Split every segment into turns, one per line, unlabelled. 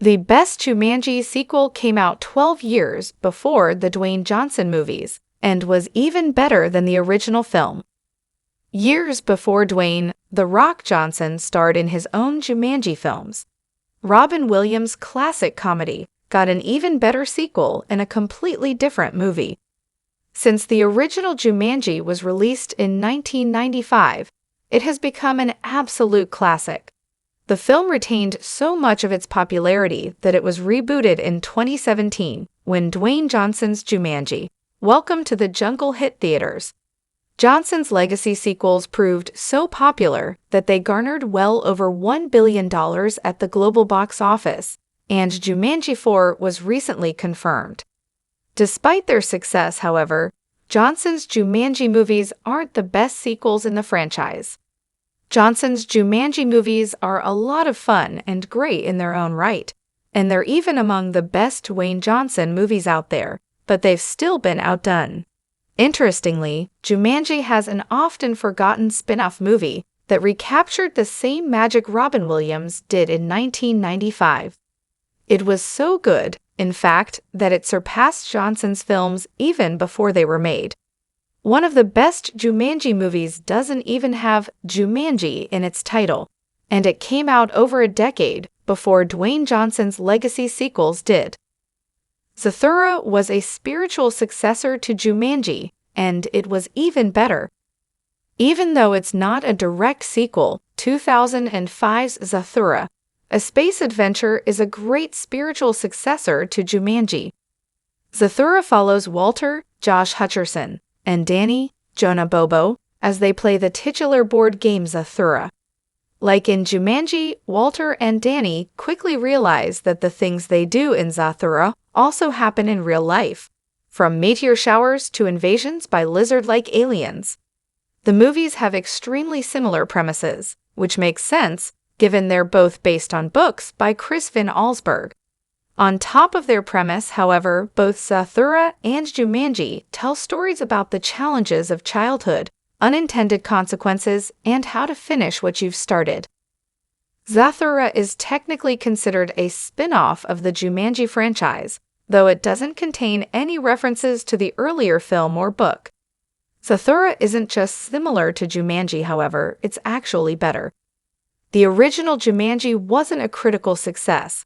The best Jumanji sequel came out 12 years before the Dwayne Johnson movies and was even better than the original film. Years before Dwayne "The Rock" Johnson starred in his own Jumanji films, Robin Williams' classic comedy got an even better sequel in a completely different movie. Since the original Jumanji was released in 1995, it has become an absolute classic. The film retained so much of its popularity that it was rebooted in 2017 when Dwayne Johnson's Jumanji: Welcome to the Jungle hit theaters. Johnson's legacy sequels proved so popular that they garnered well over $1 billion at the global box office, and Jumanji 4 was recently confirmed. Despite their success, however, Johnson's Jumanji movies aren't the best sequels in the franchise. Johnson's Jumanji movies are a lot of fun and great in their own right, and they're even among the best Dwayne Johnson movies out there, but they've still been outdone. Interestingly, Jumanji has an often forgotten spin-off movie that recaptured the same magic Robin Williams did in 1995. It was so good, in fact, that it surpassed Johnson's films even before they were made. One of the best Jumanji movies doesn't even have Jumanji in its title, and it came out over a decade before Dwayne Johnson's legacy sequels did. Zathura was a spiritual successor to Jumanji, and it was even better. Even though it's not a direct sequel, 2005's Zathura, a space adventure, is a great spiritual successor to Jumanji. Zathura follows Walter, Josh Hutcherson, and Danny, Jonah Bobo, as they play the titular board game Zathura. Like in Jumanji, Walter and Danny quickly realize that the things they do in Zathura also happen in real life, from meteor showers to invasions by lizard-like aliens. The movies have extremely similar premises, which makes sense given they're both based on books by Chris Van Allsburg. On top of their premise, however, both Zathura and Jumanji tell stories about the challenges of childhood, unintended consequences, and how to finish what you've started. Zathura is technically considered a spin-off of the Jumanji franchise, though it doesn't contain any references to the earlier film or book. Zathura isn't just similar to Jumanji, however, it's actually better. The original Jumanji wasn't a critical success.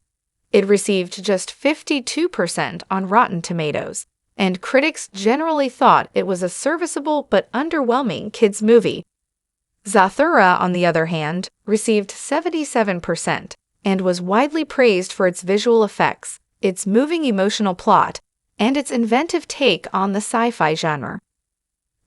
It received just 52% on Rotten Tomatoes, and critics generally thought it was a serviceable but underwhelming kids' movie. Zathura, on the other hand, received 77% and was widely praised for its visual effects, its moving emotional plot, and its inventive take on the sci-fi genre.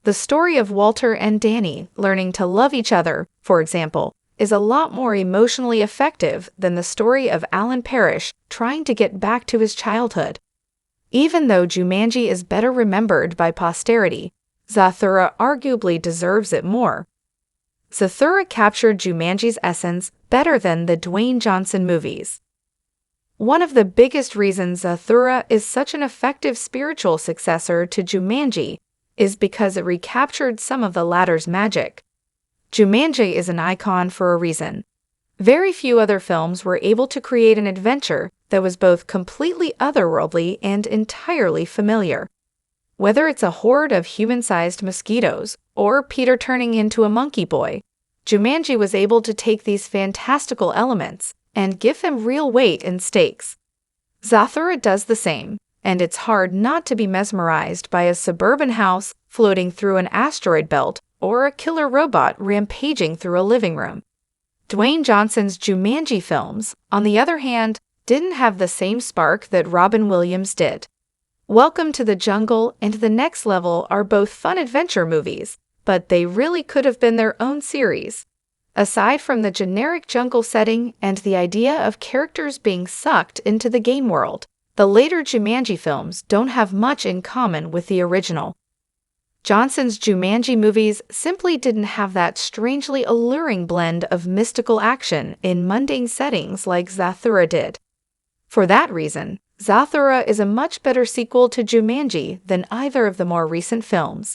The story of Walter and Danny learning to love each other, for example, is a lot more emotionally effective than the story of Alan Parrish trying to get back to his childhood. Even though Jumanji is better remembered by posterity, Zathura arguably deserves it more. Zathura captured Jumanji's essence better than the Dwayne Johnson movies. One of the biggest reasons Zathura is such an effective spiritual successor to Jumanji is because it recaptured some of the latter's magic. Jumanji is an icon for a reason. Very few other films were able to create an adventure that was both completely otherworldly and entirely familiar. Whether it's a horde of human-sized mosquitoes or Peter turning into a monkey boy, Jumanji was able to take these fantastical elements and give them real weight and stakes. Zathura does the same, and it's hard not to be mesmerized by a suburban house floating through an asteroid belt or a killer robot rampaging through a living room. Dwayne Johnson's Jumanji films, on the other hand, didn't have the same spark that Robin Williams did. Welcome to the Jungle and The Next Level are both fun adventure movies, but they really could have been their own series. Aside from the generic jungle setting and the idea of characters being sucked into the game world, the later Jumanji films don't have much in common with the original. Johnson's Jumanji movies simply didn't have that strangely alluring blend of mystical action in mundane settings like Zathura did. For that reason, Zathura is a much better sequel to Jumanji than either of the more recent films.